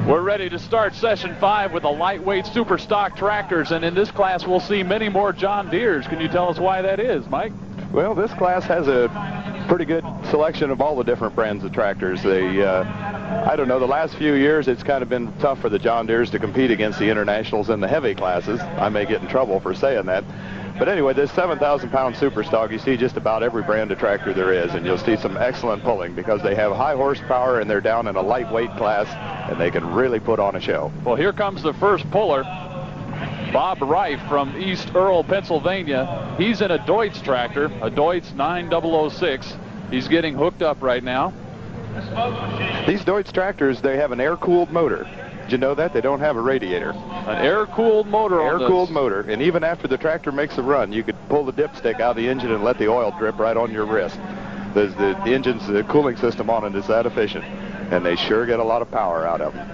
We're ready to start session 5 with the lightweight super stock tractors, and in this class we'll see many more John Deeres. Can you tell us why that is, Mike? Well, this class has a pretty good selection of all the different brands of tractors. I don't know, the last few years it's kind of been tough for the John Deeres to compete against the internationals in the heavy classes. I may get in trouble for saying that. But anyway, this 7,000-pound super stock, you see just about every brand of tractor there is, and you'll see some excellent pulling because they have high horsepower and they're down in a lightweight class, and they can really put on a show. Well, here comes the first puller, Bob Rife from East Earl, Pennsylvania. He's in a Deutz tractor, a Deutz 9006. He's getting hooked up right now. These Deutz tractors, they have an air-cooled motor. Did you know that? They don't have a radiator. An air-cooled motor on this. Air-cooled motor. And even after the tractor makes a run, you could pull the dipstick out of the engine and let the oil drip right on your wrist. The engine's the cooling system on it is that efficient. And they sure get a lot of power out of them.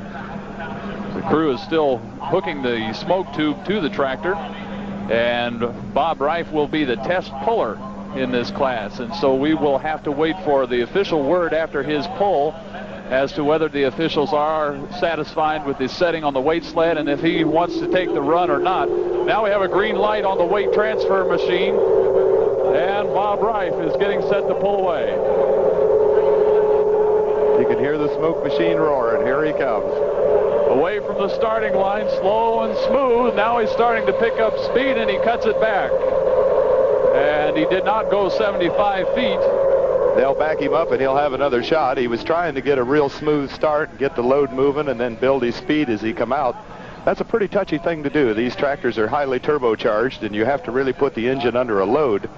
The crew is still hooking the smoke tube to the tractor. And Bob Rife will be the test puller in this class. And so we will have to wait for the official word after his pull as to whether the officials are satisfied with the setting on the weight sled and if he wants to take the run or not. Now we have a green light on the weight transfer machine, and Bob Rife is getting set to pull away. You can hear the smoke machine roar, and here he comes. Away from the starting line, slow and smooth. Now he's starting to pick up speed, and he cuts it back. And he did not go 75 feet. They'll back him up and he'll have another shot. He was trying to get a real smooth start, get the load moving, and then build his speed as he come out. That's a pretty touchy thing to do. These tractors are highly turbocharged, and you have to really put the engine under a load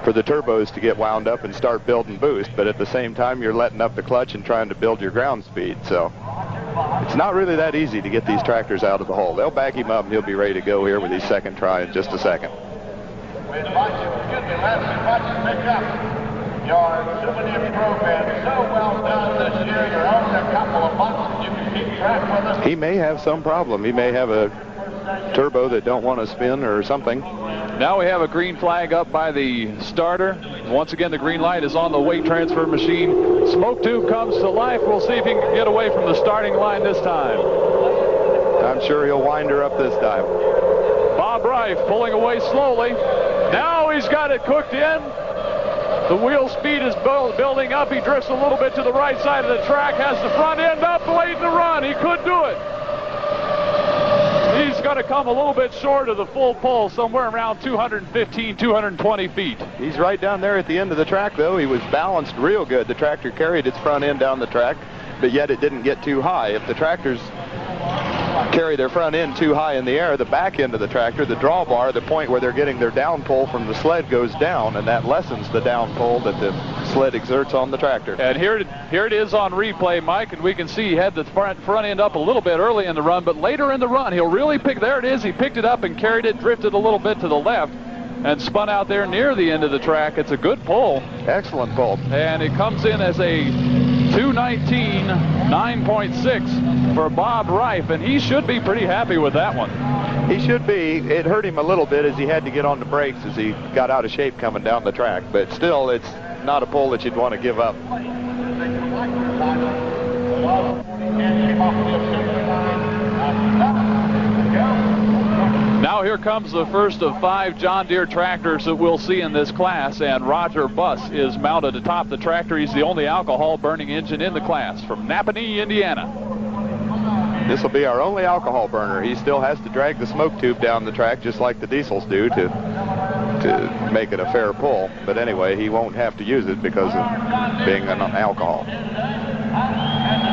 for the turbos to get wound up and start building boost. But at the same time, you're letting up the clutch and trying to build your ground speed. So it's not really that easy to get these tractors out of the hole. They'll back him up and he'll be ready to go here with his second try in just a second. Your souvenir program so well done this year. You're only a couple of months and you can keep track with us. He may have some problem. He may have a turbo that don't want to spin or something. Now we have a green flag up by the starter. Once again, the green light is on the weight transfer machine. Smoke tube comes to life. We'll see if he can get away from the starting line this time. I'm sure he'll wind her up this time. Bob Rife pulling away slowly. Now he's got it cooked in. The wheel speed is building up. He drifts a little bit to the right side of the track, has the front end up late in the run. He could do it. He's going to come a little bit short of the full pull, somewhere around 215, 220 feet. He's right down there at the end of the track, though. He was balanced real good. The tractor carried its front end down the track, but yet it didn't get too high. If the tractors carry their front end too high in the air, the back end of the tractor, the drawbar, the point where they're getting their down pull from the sled goes down, and that lessens the down pull that the sled exerts on the tractor. And here it is on replay, Mike, and we can see he had the front end up a little bit early in the run, but later in the run he'll really there it is. He picked it up and carried it, drifted a little bit to the left, and spun out there near the end of the track. It's a good pull. Excellent pull. And it comes in as a 219 9.6 for Bob Rife, and he should be pretty happy with that one. He should be. It hurt him a little bit as he had to get on the brakes as he got out of shape coming down the track, but still it's not a pull that you'd want to give up. Now here comes the first of 5 John Deere tractors that we'll see in this class, and Roger Buss is mounted atop the tractor. He's the only alcohol-burning engine in the class from Napanee, Indiana. This will be our only alcohol burner. He still has to drag the smoke tube down the track just like the diesels do to make it a fair pull. But anyway, he won't have to use it because of being an alcohol.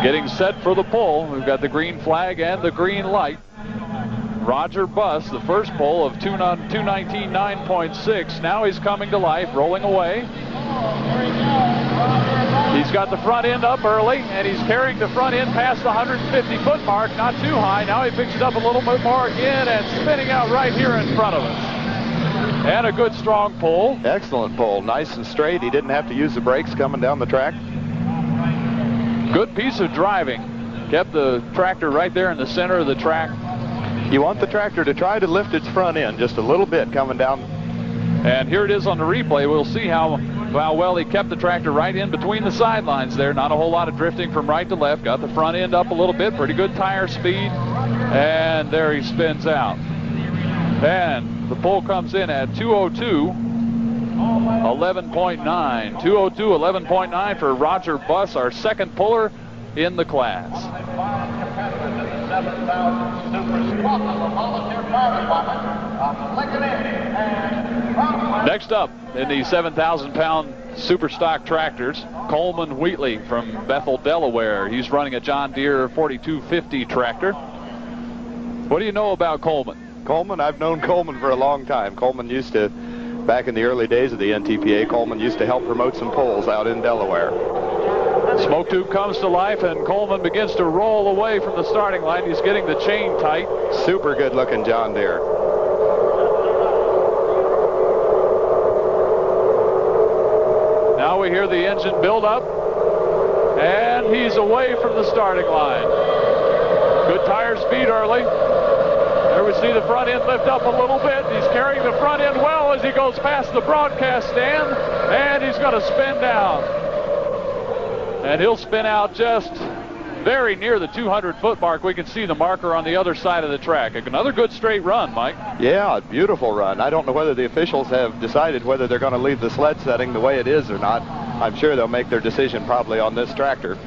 Getting set for the pull. We've got the green flag and the green light. Roger Buss, the first pull of 219 9.6. Now he's coming to life, rolling away. He's got the front end up early, and he's carrying the front end past the 150-foot mark, not too high. Now he picks it up a little bit more again and spinning out right here in front of us. And a good strong pull. Excellent pull, nice and straight. He didn't have to use the brakes coming down the track. Good piece of driving. Kept the tractor right there in the center of the track. You want the tractor to try to lift its front end just a little bit coming down. And here it is on the replay. We'll see how well, he kept the tractor right in between the sidelines there. Not a whole lot of drifting from right to left. Got the front end up a little bit. Pretty good tire speed. And there he spins out. And the pull comes in at 202. 11.9. 202, 11.9 for Roger Buss, our second puller in the class. Next up in the 7,000-pound super stock tractors, Coleman Wheatley from Bethel, Delaware. He's running a John Deere 4250 tractor. What do you know about Coleman? Coleman, I've known Coleman for a long time. Coleman used to, back in the early days of the NTPA, Coleman used to help promote some polls out in Delaware. Smoke tube comes to life, and Coleman begins to roll away from the starting line. He's getting the chain tight. Super good looking John Deere. Now we hear the engine build up, and he's away from the starting line. Good tire speed early. There we see the front end lift up a little bit. He's carrying the front end well as he goes past the broadcast stand, and he's going to spin down. And he'll spin out just very near the 200-foot mark. We can see the marker on the other side of the track. Another good straight run, Mike. Yeah, beautiful run. I don't know whether the officials have decided whether they're going to leave the sled setting the way it is or not. I'm sure they'll make their decision probably on this tractor.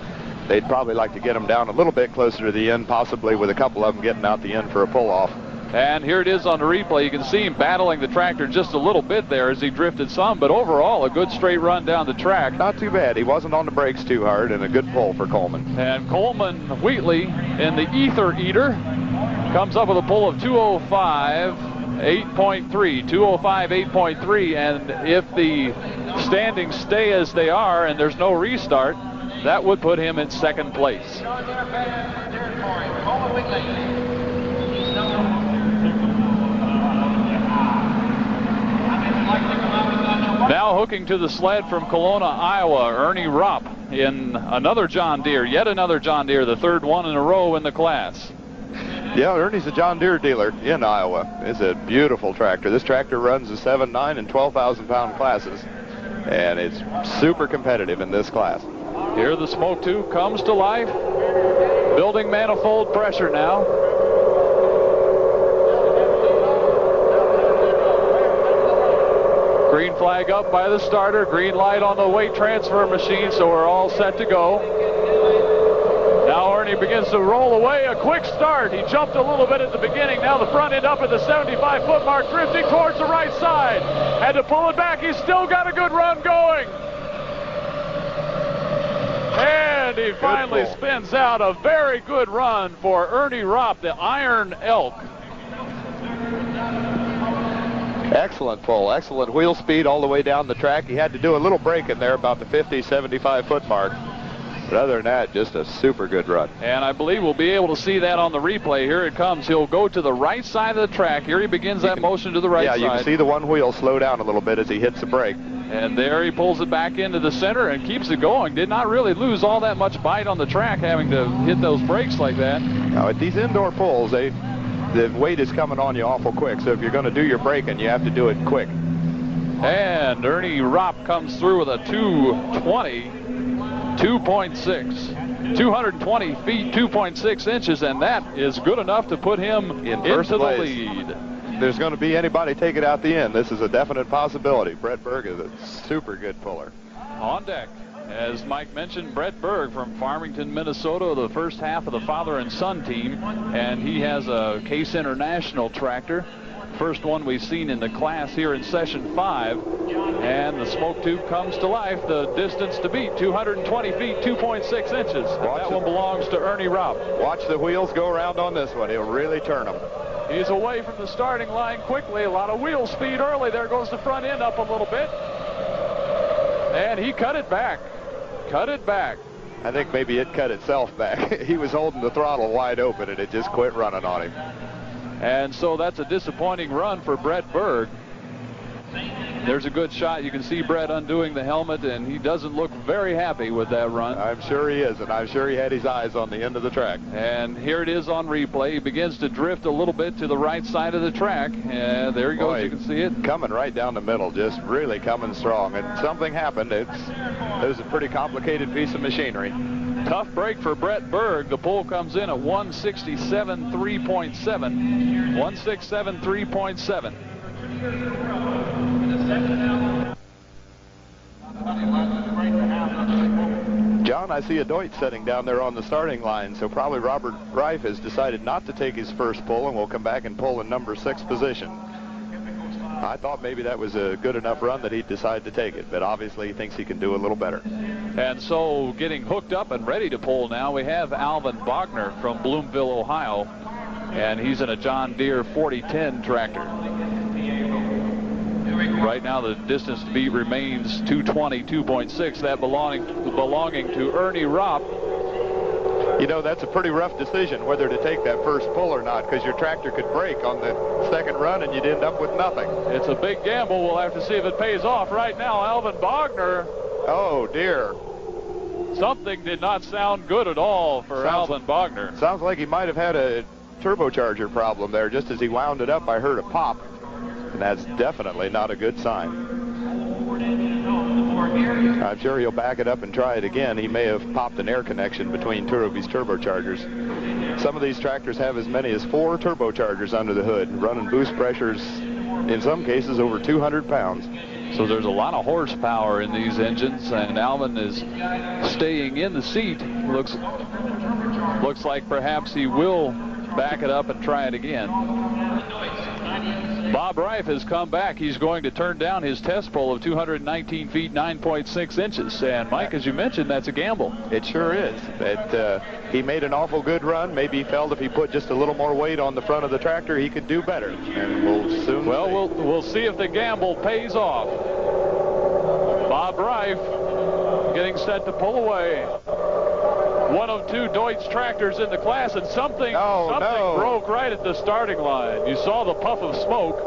They'd probably like to get them down a little bit closer to the end, possibly with a couple of them getting out the end for a pull-off. And here it is on the replay. You can see him battling the tractor just a little bit there as he drifted some, but overall a good straight run down the track. Not too bad. He wasn't on the brakes too hard, and a good pull for Coleman. And Coleman Wheatley in the Ether Eater comes up with a pull of 205. 8.3, 205, 8.3, and if the standings stay as they are and there's no restart, that would put him in second place. Now hooking to the sled from Kelowna, Iowa, Ernie Ropp in another John Deere, yet another John Deere, the third one in a row in the class. Yeah, Ernie's a John Deere dealer in Iowa. It's a beautiful tractor. This tractor runs the 7, 9, and 12,000-pound classes, and it's super competitive in this class. Here the smoke tube comes to life. Building manifold pressure now. Green flag up by the starter. Green light on the weight transfer machine, so we're all set to go. Now Ernie begins to roll away. A quick start. He jumped a little bit at the beginning. Now the front end up at the 75-foot mark, drifting towards the right side. Had to pull it back. He's still got a good run going. And he finally spins out. A very good run for Ernie Ropp, the Iron Elk. Excellent pull, excellent wheel speed all the way down the track. He had to do a little break in there about the 50, 75-foot mark. But other than that, just a super good run. And I believe we'll be able to see that on the replay. Here it comes. He'll go to the right side of the track. Here he begins that motion to the right side. Yeah, you can see the one wheel slow down a little bit as he hits the brake. And there he pulls it back into the center and keeps it going. Did not really lose all that much bite on the track having to hit those brakes like that. Now, at these indoor pulls, the weight is coming on you awful quick. So if you're going to do your braking, you have to do it quick. And Ernie Ropp comes through with a 220, 2.6. 220 feet, 2.6 inches, and that is good enough to put him into the lead. If there's going to be anybody take it out the end, this is a definite possibility. Brett Berg is a super good puller. On deck, as Mike mentioned, Brett Berg from Farmington, Minnesota, the first half of the father and son team, and he has a Case International tractor. First one we've seen in the class here in session 5, and the smoke tube comes to life. The distance to beat, 220 feet, 2.6 inches. That one belongs to Ernie Ropp. Watch the wheels go around on this one. He'll really turn them. He's away from the starting line quickly. A lot of wheel speed early. There goes the front end up a little bit. And he cut it back. Cut it back. I think maybe it cut itself back. He was holding the throttle wide open, and it just quit running on him. And so that's a disappointing run for Brett Berg. There's a good shot. You can see Brett undoing the helmet, and he doesn't look very happy with that run. I'm sure he is, and I'm sure he had his eyes on the end of the track. And here it is on replay. He begins to drift a little bit to the right side of the track. And there he goes. Boy, you can see it. Coming right down the middle, just really coming strong. And something happened. It was a pretty complicated piece of machinery. Tough break for Brett Berg. The pole comes in at 167.3.7. 167.3.7. John, I see a Deutsch sitting down there on the starting line, so probably Robert Rife has decided not to take his first pull and will come back and pull in number 6 position. I thought maybe that was a good enough run that he'd decide to take it, but obviously he thinks he can do a little better. And so getting hooked up and ready to pull now, we have Alvin Bogner from Bloomville, Ohio, and he's in a John Deere 4010 tractor. Right now the distance to beat remains 222.6, that belonging to Ernie Ropp. You know, that's a pretty rough decision whether to take that first pull or not, because your tractor could break on the second run and you'd end up with nothing. It's a big gamble. We'll have to see if it pays off. Right now, Alvin Bogner. Oh, dear. Something did not sound good at all for Alvin Bogner. Sounds like he might have had a turbocharger problem there. Just as he wound it up, I heard a pop. And that's definitely not a good sign. I'm sure he'll back it up and try it again. He may have popped an air connection between two of his turbochargers. Some of these tractors have as many as 4 turbochargers under the hood, running boost pressures, in some cases, over 200 pounds. So there's a lot of horsepower in these engines, and Alvin is staying in the seat. Looks like perhaps he will back it up and try it again. Bob Rife has come back. He's going to turn down his test pole of 219 feet, 9.6 inches. And, Mike, as you mentioned, that's a gamble. It sure is. He made an awful good run. Maybe he felt if he put just a little more weight on the front of the tractor, he could do better. And we'll soon see. We'll see if the gamble pays off. Bob Rife getting set to pull away. One of 2 Deutsch tractors in the class, and something broke right at the starting line. You saw the puff of smoke.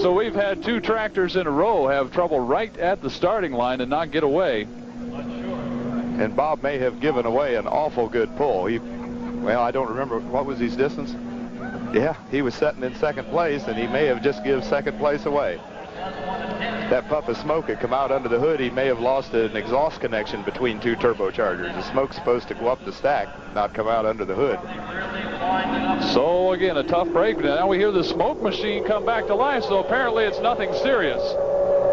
So we've had 2 tractors in a row have trouble right at the starting line and not get away. And Bob may have given away an awful good pull. Well, I don't remember. What was his distance? Yeah, he was sitting in second place, and he may have just given second place away. That puff of smoke had come out under the hood. He may have lost an exhaust connection between 2 turbochargers. The smoke's supposed to go up the stack, not come out under the hood. So again, a tough break. Now we hear the smoke machine come back to life, so apparently it's nothing serious.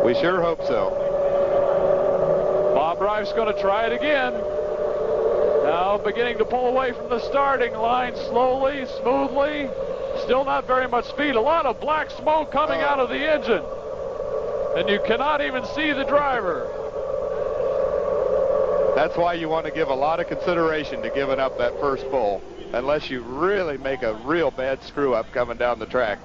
We sure hope so. Bob Rife's going to try it again. Now beginning to pull away from the starting line slowly, smoothly. Still not very much speed. A lot of black smoke coming out of the engine. And you cannot even see the driver. That's why you want to give a lot of consideration to giving up that first pull, unless you really make a real bad screw-up coming down the track.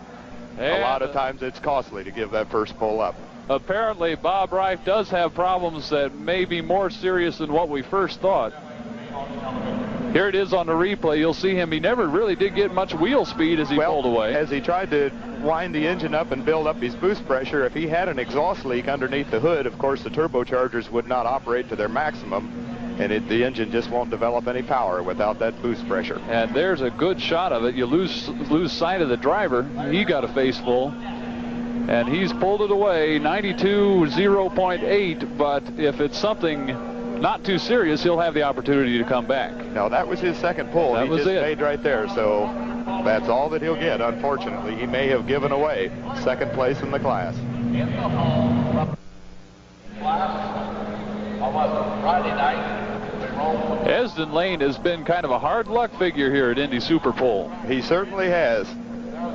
A lot of times it's costly to give that first pull up. Apparently, Bob Rife does have problems that may be more serious than what we first thought. Here it is on the replay. You'll see him. He never really did get much wheel speed as he pulled away. As he tried to wind the engine up and build up his boost pressure, if he had an exhaust leak underneath the hood, of course the turbochargers would not operate to their maximum, and the engine just won't develop any power without that boost pressure. And there's a good shot of it. You lose sight of the driver. He got a face full, and he's pulled it away, 92.0.8, but if it's something not too serious, he'll have the opportunity to come back. No, that was his second pull. He just stayed right there, so that's all that he'll get. Unfortunately, he may have given away second place in the class. Esdon Lehn has been kind of a hard luck figure here at Indy Super Pole. He certainly has.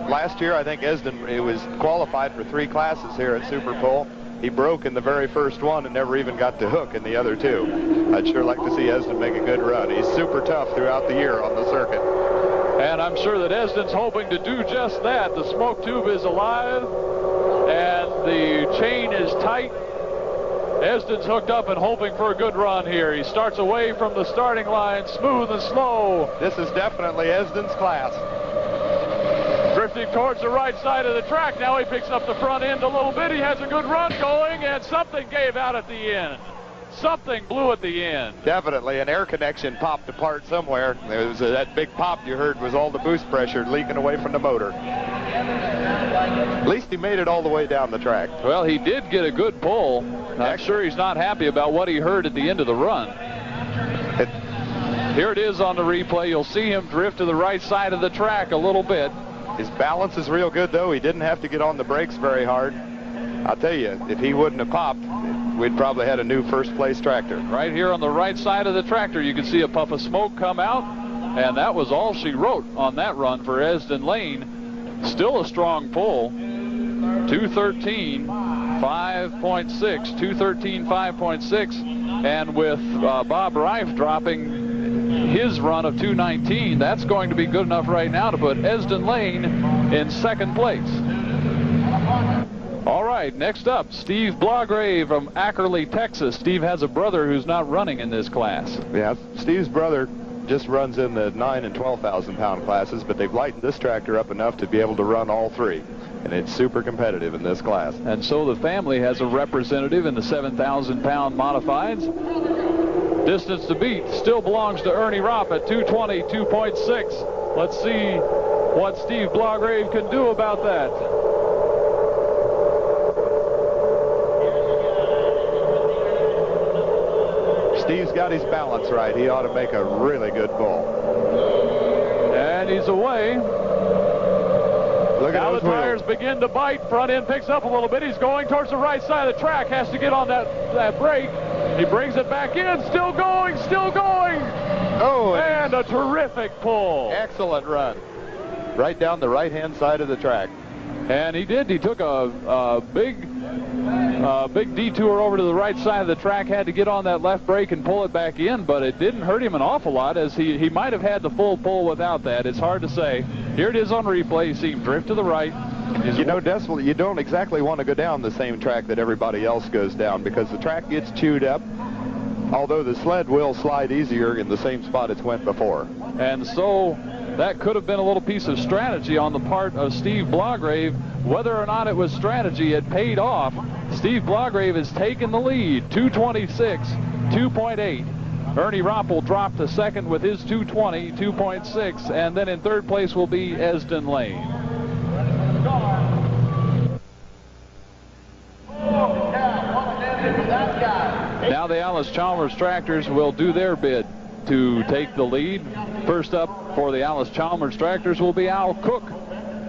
Last year, I think Esdon was qualified for 3 classes here at Super Pole. He broke in the very first one and never even got to hook in the other 2. I'd sure like to see Esdon make a good run. He's super tough throughout the year on the circuit. And I'm sure that Esdon's hoping to do just that. The smoke tube is alive, and the chain is tight. Esdon's hooked up and hoping for a good run here. He starts away from the starting line, smooth and slow. This is definitely Esdon's class. drifting towards the right side of the track. Now he picks up the front end a little bit. He has a good run going, and something gave out at the end. Something blew at the end. Definitely, an air connection popped apart somewhere. There was that big pop you heard was all the boost pressure leaking away from the motor. At least he made it all the way down the track. Well, he did get a good pull. I'm sure he's not happy about what he heard at the end of the run. Here it is on the replay. You'll see him drift to the right side of the track a little bit. His balance is real good, though. He didn't have to get on the brakes very hard. I'll tell you, if he wouldn't have popped, we'd probably had a new first-place tractor. Right here on the right side of the tractor, you can see a puff of smoke come out, and that was all she wrote on that run for Esdon Lehn. Still a strong pull. 213, 5.6, 213, 5.6, and with Bob Rife dropping his run of 219, that's going to be good enough right now to put Esdon Lehn in second place. All right, next up, Steve Blagrave from Ackerley, Texas. Steve has a brother who's not running in this class. Yeah, Steve's brother just runs in the 9,000 and 12,000 pound classes, but they've lightened this tractor up enough to be able to run all three. And it's super competitive in this class. And so the family has a representative in the 7,000 pound modifieds. Distance to beat still belongs to Ernie Ropp at 222.6. Let's see what Steve Blagrave can do about that. Steve's got his balance right. He ought to make a really good pull. And he's away. Look at now the those tires wheels. begin to bite. Front end picks up a little bit. He's going towards the right side of the track. Has to get on that brake. He brings it back in. Still going. Still going. Oh, and a terrific pull. Excellent run. Right down the right-hand side of the track. And he did. He took a big detour over to the right side of the track, had to get on that left brake and pull it back in, but it didn't hurt him an awful lot, as he might have had the full pull without that. It's hard to say. Here it is on replay. You see him drift to the right. You know, Decimal, you don't exactly want to go down the same track that everybody else goes down, because the track gets chewed up, although the sled will slide easier in the same spot it's went before. And so that could have been a little piece of strategy on the part of Steve Blagrave. Whether or not it was strategy, it paid off. Steve Blagrave has taken the lead, 226, 2.8. Ernie Ropp will drop to second with his 220, 2.6, and then in third place will be Esdon Lehn. Now the Alice Chalmers tractors will do their bid to take the lead. First up for the Alice Chalmers tractors will be Al Cook,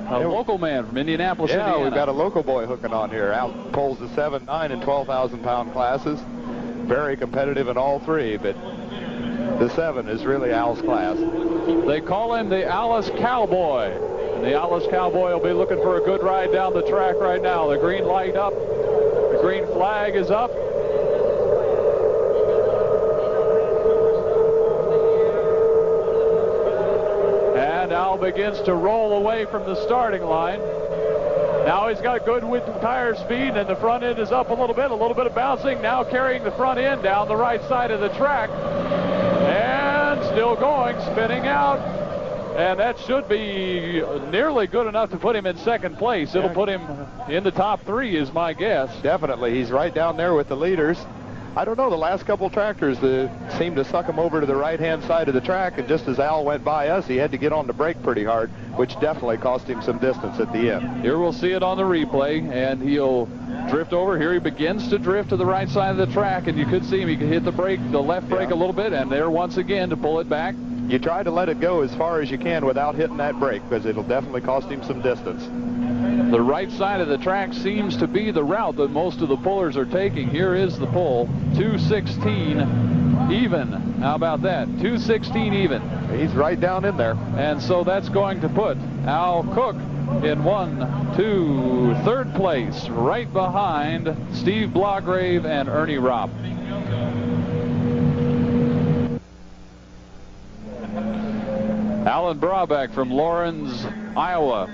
a local man from Indianapolis, Indiana. Yeah, we've got a local boy hooking on here. Al pulls the 7, 9, and 12,000 pound classes. Very competitive in all three, but the 7 is really Al's class. They call him the Alice Cowboy. And the Alice Cowboy will be looking for a good ride down the track right now. The green light up. The green flag is up. And Al begins to roll away from the starting line. Now he's got good with tire speed, and the front end is up a little bit of bouncing. Now carrying the front end down the right side of the track. And still going, spinning out. And that should be nearly good enough to put him in second place. It'll put him in the top 3 is my guess. Definitely. He's right down there with the leaders. I don't know, the last couple tractors seemed to suck him over to the right-hand side of the track, and just as Al went by us, he had to get on the brake pretty hard, which definitely cost him some distance at the end. Here we'll see it on the replay, and he'll drift over. Here he begins to drift to the right side of the track, and you could see him. He could hit the brake, the left brake a little bit, and there once again to pull it back. You try to let it go as far as you can without hitting that brake, because it'll definitely cost him some distance. The right side of the track seems to be the route that most of the pullers are taking. Here is the pull, 216 even. How about that? 216 even. He's right down in there. And so that's going to put Al Cook in 3rd place, right behind Steve Blagrave and Ernie Ropp. Alan Brabec from Lawrence, Iowa,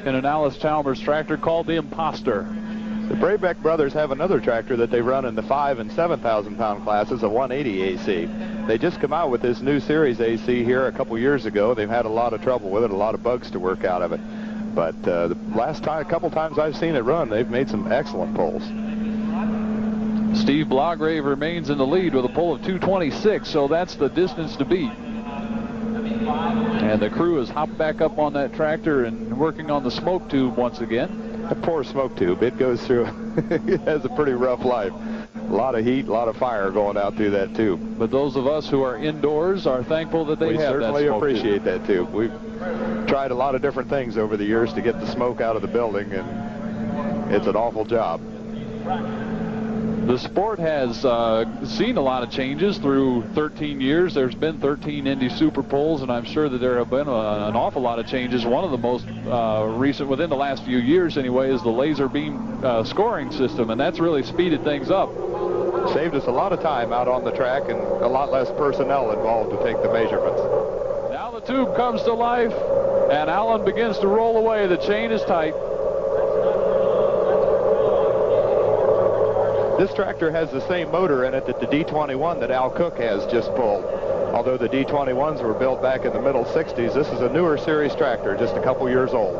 in an Alice Chalmers tractor called the Imposter. The Brabec brothers have another tractor that they run in the 5 and 7,000 pound classes, a 180 AC. They just come out with this new series AC here a couple years ago. They've had a lot of trouble with it, a lot of bugs to work out of it. But the last time, a couple times I've seen it run, they've made some excellent pulls. Steve Blagrave remains in the lead with a pull of 226, so that's the distance to beat. And the crew has hopped back up on that tractor and working on the smoke tube once again. That poor smoke tube, it goes through, it has a pretty rough life. A lot of heat, a lot of fire going out through that tube. But those of us who are indoors are thankful that they have that smoke tube. We certainly appreciate that tube. We've tried a lot of different things over the years to get the smoke out of the building, and it's an awful job. The sport has seen a lot of changes through 13 years. There's been 13 Indy Super Pulls, and I'm sure that there have been an awful lot of changes. One of the most recent, within the last few years anyway, is the laser beam scoring system, and that's really speeded things up. Saved us a lot of time out on the track and a lot less personnel involved to take the measurements. Now the tube comes to life, and Allen begins to roll away. The chain is tight. This tractor has the same motor in it that the D21 that Al Cook has just pulled. Although the D21s were built back in the middle 60s, this is a newer series tractor, just a couple years old.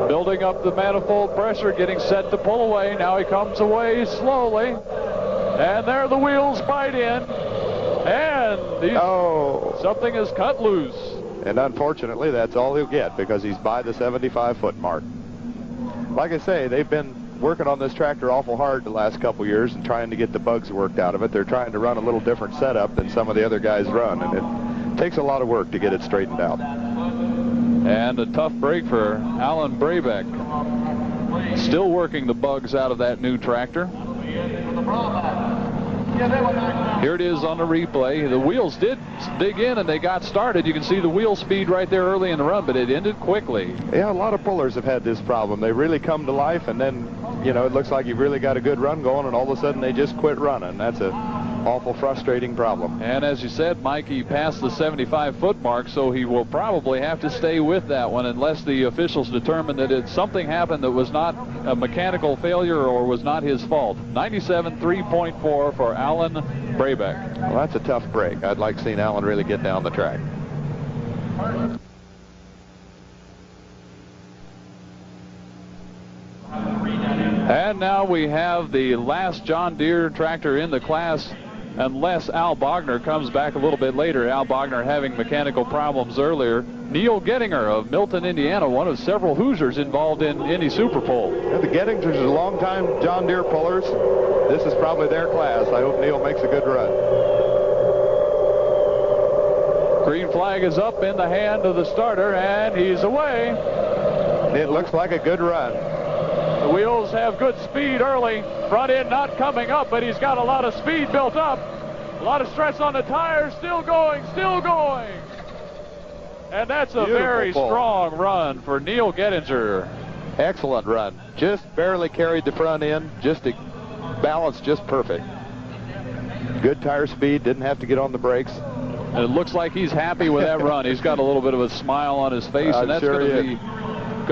Building up the manifold pressure, getting set to pull away. Now he comes away slowly. And there the wheels bite in. And something is cut loose. And unfortunately, that's all he'll get because he's by the 75-foot mark. Like I say, they've been working on this tractor awful hard the last couple years and trying to get the bugs worked out of it. They're trying to run a little different setup than some of the other guys run, and it takes a lot of work to get it straightened out. And a tough break for Alvin Brabec. Still working the bugs out of that new tractor. Here it is on the replay. The wheels did dig in and they got started. You can see the wheel speed right there early in the run, but it ended quickly. Yeah, a lot of pullers have had this problem. They really come to life, and then, you know, it looks like you've really got a good run going, and all of a sudden they just quit running. That's a awful frustrating problem. And as you said, Mike, he passed the 75-foot mark, so he will probably have to stay with that one unless the officials determine that something happened that was not a mechanical failure or was not his fault. 97.3.4 for Alvin Brabec. Well, that's a tough break. I'd like seeing Allen really get down the track. And now we have the last John Deere tractor in the class, unless Al Bogner comes back a little bit later. Al Bogner having mechanical problems earlier. Neil Gettinger of Milton, Indiana, one of several Hoosiers involved in Indy Super Bowl. Yeah, the Gettingers are long-time John Deere pullers. This is probably their class. I hope Neil makes a good run. Green flag is up in the hand of the starter, and he's away. It looks like a good run. The wheels have good speed early. Front end not coming up, but he's got a lot of speed built up. A lot of stress on the tires. Still going, still going. And that's a very strong run for Neil Gettinger. Excellent run. Just barely carried the front end. Just a balance just perfect. Good tire speed. Didn't have to get on the brakes. And it looks like he's happy with that run. He's got a little bit of a smile on his face, and that's going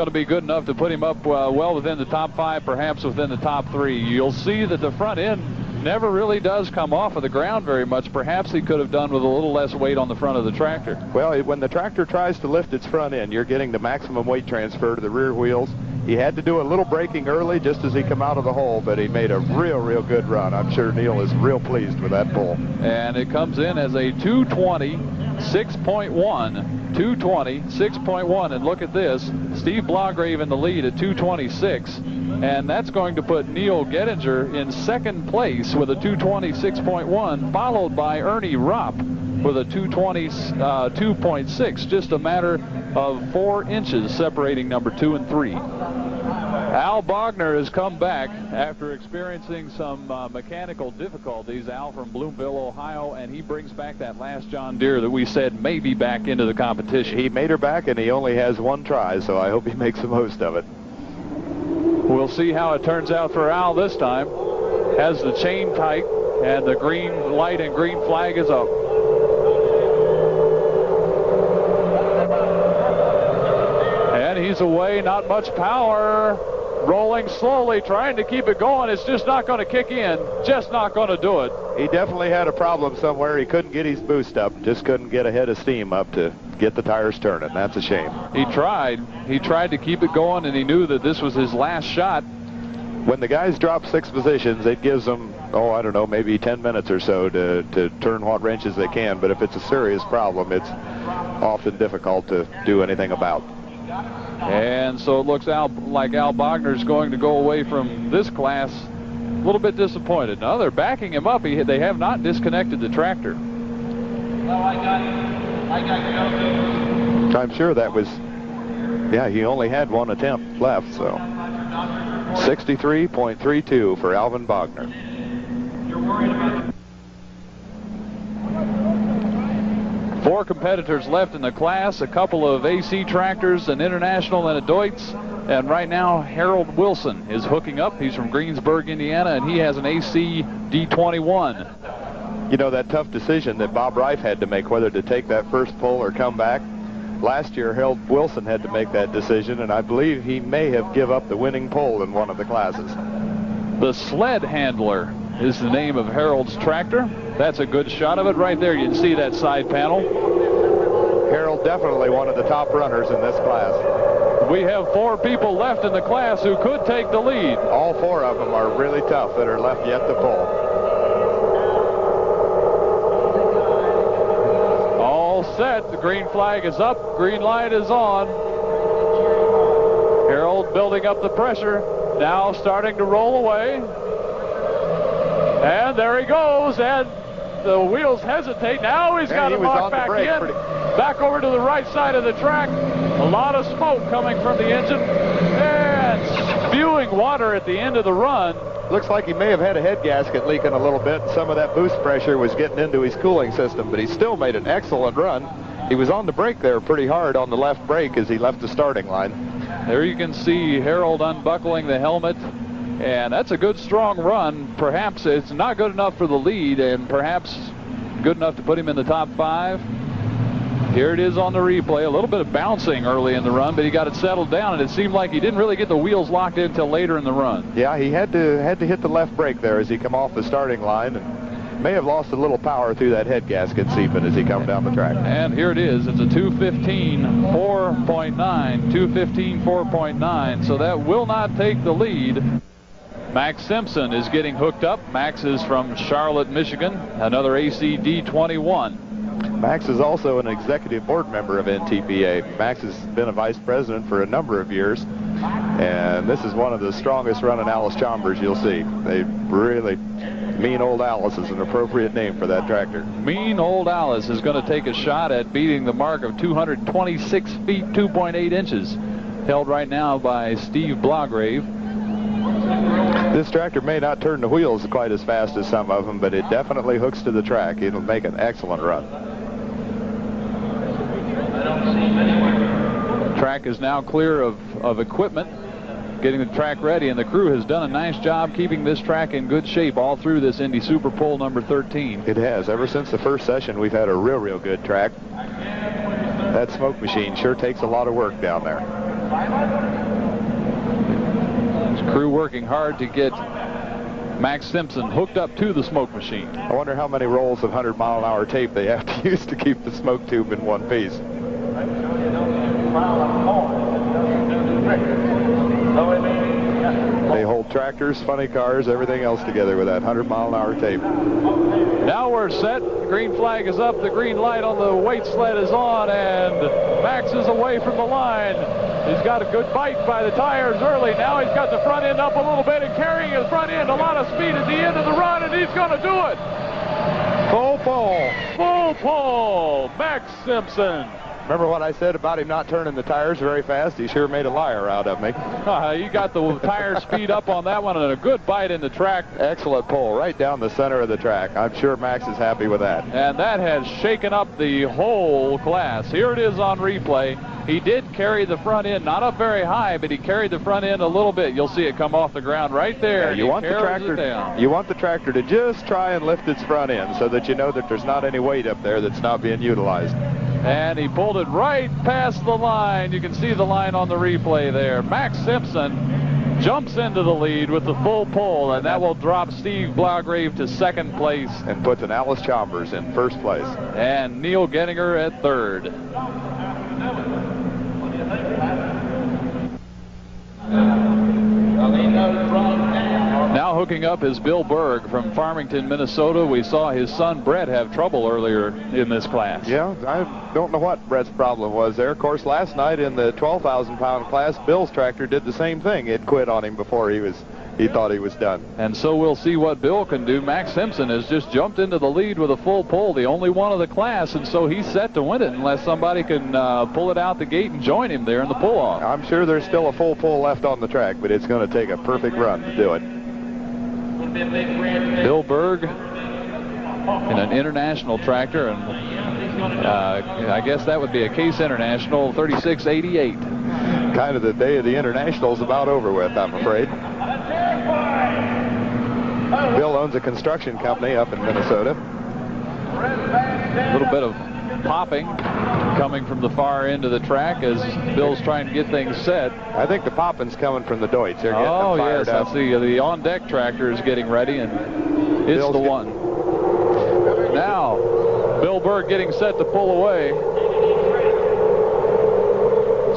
to be good enough to put him up well within the top 5, perhaps within the top 3. You'll see that the front end never really does come off of the ground very much. Perhaps he could have done with a little less weight on the front of the tractor. Well, when the tractor tries to lift its front end, you're getting the maximum weight transfer to the rear wheels. He had to do a little braking early just as he come out of the hole, but he made a real good run. I'm sure Neil is real pleased with that pull. And it comes in as a 220.6.1. 220.6.1, and look at this. Steve Blagrave in the lead at 226, and that's going to put Neil Gettinger in second place with a 226.1, followed by Ernest Ropp with a 222.6, just a matter of 4 inches separating number 2 and 3. Al Bogner has come back after experiencing some mechanical difficulties. Al from Bloomville, Ohio, and he brings back that last John Deere that we said may be back into the competition. He made her back, and he only has 1 try, so I hope he makes the most of it. We'll see how it turns out for Al this time. Has the chain tight, and the green light and green flag is up. And he's away, not much power. Rolling slowly, trying to keep it going. It's just not going to kick in. Just not going to do it. He definitely had a problem somewhere. He couldn't get his boost up. Just couldn't get a head of steam up to get the tires turning. That's a shame. He tried to keep it going, and he knew that this was his last shot. When the guys drop 6 positions, it gives them, I don't know, maybe 10 minutes or so to turn what wrenches they can. But if it's a serious problem, it's often difficult to do anything about. And so it looks like Al Bogner's going to go away from this class a little bit disappointed. Now they're backing him up. They have not disconnected the tractor. I'm sure that was, he only had 1 attempt left, so 63.32 for Alvin Bogner. Four competitors left in the class, a couple of AC tractors, an International and a Deutz. And right now, Harold Wilson is hooking up. He's from Greensburg, Indiana, and he has an AC D21. You know, that tough decision that Bob Rife had to make, whether to take that first pull or come back. Last year, Harold Wilson had to make that decision, and I believe he may have give up the winning pull in one of the classes. The Sled Handler is the name of Harold's tractor. That's a good shot of it right there. You can see that side panel. Harold definitely one of the top runners in this class. We have 4 people left in the class who could take the lead. All 4 of them are really tough that are left yet to pull. All set. The green flag is up. Green light is on. Harold building up the pressure. Now starting to roll away. And there he goes. And the wheels hesitate. Now he's got to knock back in. Back over to the right side of the track. A lot of smoke coming from the engine. And spewing water at the end of the run. Looks like he may have had a head gasket leaking a little bit. Some of that boost pressure was getting into his cooling system, but he still made an excellent run. He was on the brake there pretty hard on the left brake as he left the starting line. There you can see Harold unbuckling the helmet. And that's a good, strong run. Perhaps it's not good enough for the lead, and perhaps good enough to put him in the top 5. Here it is on the replay. A little bit of bouncing early in the run, but he got it settled down, and it seemed like he didn't really get the wheels locked in until later in the run. Yeah, he had to hit the left brake there as he come off the starting line, and may have lost a little power through that head gasket seeping as he come down the track. And here it is. It's a 2:15.4.9. 2:15.4.9. So that will not take the lead. Max Simpson is getting hooked up. Max is from Charlotte, Michigan, another AC D21. Max is also an executive board member of NTPA. Max has been a vice president for a number of years, and this is one of the strongest running Alice Chombers you'll see. They really, Mean Old Alice is an appropriate name for that tractor. Mean Old Alice is going to take a shot at beating the mark of 226 feet, 2.8 inches, held right now by Steve Blagrave. This tractor may not turn the wheels quite as fast as some of them, but it definitely hooks to the track. It'll make an excellent run. Track is now clear of equipment, getting the track ready, and the crew has done a nice job keeping this track in good shape all through this Indy Super Pole number 13. It has. Ever since the first session, we've had a real good track. That smoke machine sure takes a lot of work down there. Crew working hard to get Max Simpson hooked up to the smoke machine. I wonder how many rolls of 100-mile-an-hour tape they have to use to keep the smoke tube in one piece. They hold tractors, funny cars, everything else together with that 100-mile-an-hour tape. Now we're set. The green flag is up. The green light on the weight sled is on, and Max is away from the line. He's got a good bite by the tires early. Now he's got the front end up a little bit and carrying his front end. A lot of speed at the end of the run, and he's going to do it. Full pull. Full pull. Max Simpson. Remember what I said about him not turning the tires very fast? He sure made a liar out of me. You got the tire speed up on that one, and a good bite in the track. Excellent pull right down the center of the track. I'm sure Max is happy with that. And that has shaken up the whole class. Here it is on replay. He did carry the front end, not up very high, but he carried the front end a little bit. You'll see it come off the ground right there. Yeah, you want the tractor to just try and lift its front end so that you know that there's not any weight up there that's not being utilized. And he pulled it right past the line. You can see the line on the replay there. Max Simpson jumps into the lead with the full pull, and that will drop Steve Blagrave to second place. And puts an Alice Chalmers in first place. And Neil Gettinger at third. Now hooking up is Bill Berg from Farmington, Minnesota. We saw his son Brett have trouble earlier in this class. Yeah, I don't know what Brett's problem was there. Of course, last night in the 12,000-pound class, Bill's tractor did the same thing. It quit on him before he thought he was done. And so we'll see what Bill can do. Max Simpson has just jumped into the lead with a full pull, the only one of the class, and so he's set to win it unless somebody can pull it out the gate and join him there in the pull-off. I'm sure there's still a full pull left on the track, but it's going to take a perfect run to do it. Bill Berg in an international tractor, and I guess that would be a Case International 3688. Kind of the day of the Internationals about over with, I'm afraid. Bill owns a construction company up in Minnesota. A little bit of popping coming from the far end of the track as Bill's trying to get things set. I think the popping's coming from the Deutz. They're getting them fired up. I see. The on-deck tractor is getting ready, and it's Bill's the one. Now, Bill Berg getting set to pull away.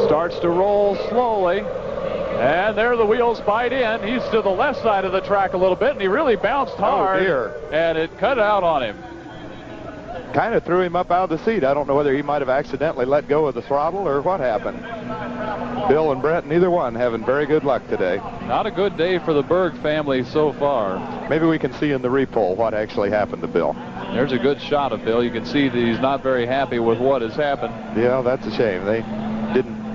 Starts to roll slowly. And there the wheels bite in. He's to the left side of the track a little bit, and he really bounced hard. Oh, dear. And it cut out on him. Kind of threw him up out of the seat. I don't know whether he might have accidentally let go of the throttle or what happened. Bill and Brett, neither one having very good luck today. Not a good day for the Berg family so far. Maybe we can see in the repull what actually happened to Bill. There's a good shot of Bill. You can see that he's not very happy with what has happened. Yeah, that's a shame. They didn't.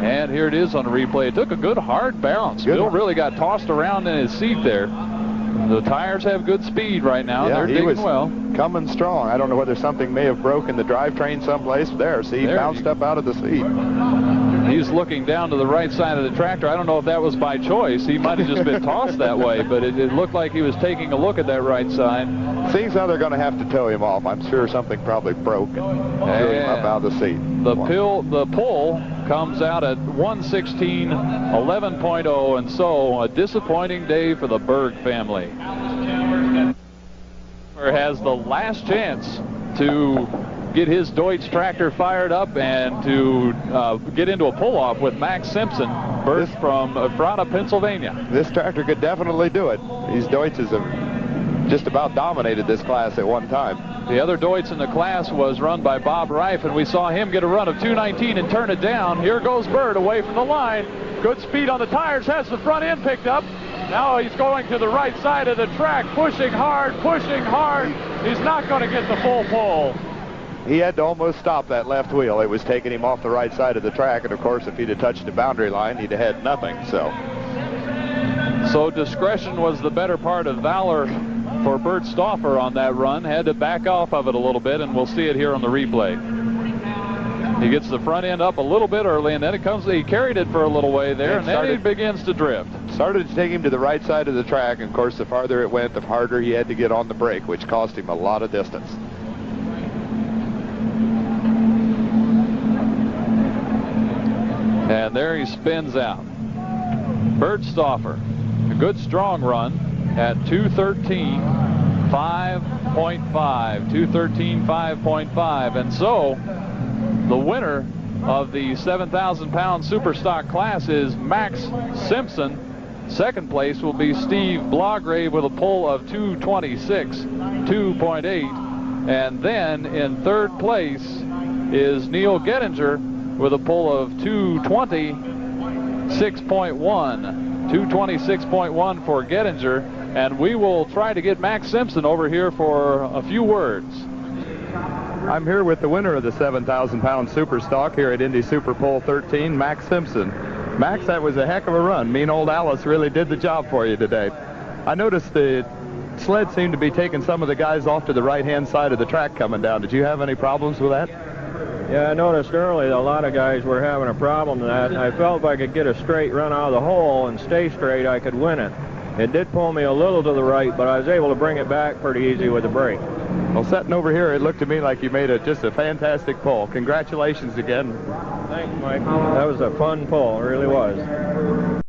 And here it is on the replay. It took a good hard bounce. Bill really got tossed around in his seat there. The tires have good speed right now. Yeah, they're digging well. Coming strong. I don't know whether something may have broken the drivetrain someplace. There, see, he bounced up out of the seat. He's looking down to the right side of the tractor. I don't know if that was by choice. He might have just been tossed that way, but it looked like he was taking a look at that right side. Seems how they're going to have to tow him off. I'm sure something probably broke and threw him up out of the seat. The pull comes out at 1:16.11.0, and so a disappointing day for the Berg family. Has the last chance to get his Deutz tractor fired up and to get into a pull-off with Max Simpson, Bert from Ephrata, Pennsylvania. This tractor could definitely do it. These Deutzes have just about dominated this class at one time. The other Deutz in the class was run by Bob Rife, and we saw him get a run of 2:19 and turn it down. Here goes Bert away from the line. Good speed on the tires, has the front end picked up. Now he's going to the right side of the track, pushing hard, pushing hard. He's not going to get the full pull. He had to almost stop that left wheel. It was taking him off the right side of the track, and of course, if he'd have touched the boundary line, he'd have had nothing. So discretion was the better part of valor for Bert Stauffer on that run. Had to back off of it a little bit, and we'll see it here on the replay. He gets the front end up a little bit early, and then he carried it for a little way there, and then he begins to drift. Started to take him to the right side of the track, and of course, the farther it went, the harder he had to get on the brake, which cost him a lot of distance. And there he spins out. Bert Stauffer, a good strong run at 2:13.5.5, 2:13.5.5, and so the winner of the 7,000-pound Superstock class is Max Simpson. Second place will be Steve Blagrave with a pull of 2:26.2.8. And then in third place is Neil Gettinger with a pull of 2:26.1. 2:26.1 for Gettinger. And we will try to get Max Simpson over here for a few words. I'm here with the winner of the 7,000-pound Superstock here at Indy Super Pole 13, Max Simpson. Max, that was a heck of a run. Mean old Alice really did the job for you today. I noticed the sled seemed to be taking some of the guys off to the right-hand side of the track coming down. Did you have any problems with that? Yeah, I noticed early that a lot of guys were having a problem with that, and I felt if I could get a straight run out of the hole and stay straight, I could win it. It did pull me a little to the right, but I was able to bring it back pretty easy with the brake. Well, sitting over here, it looked to me like you made just a fantastic pull. Congratulations again. Thanks, Mike. That was a fun pull. It really was.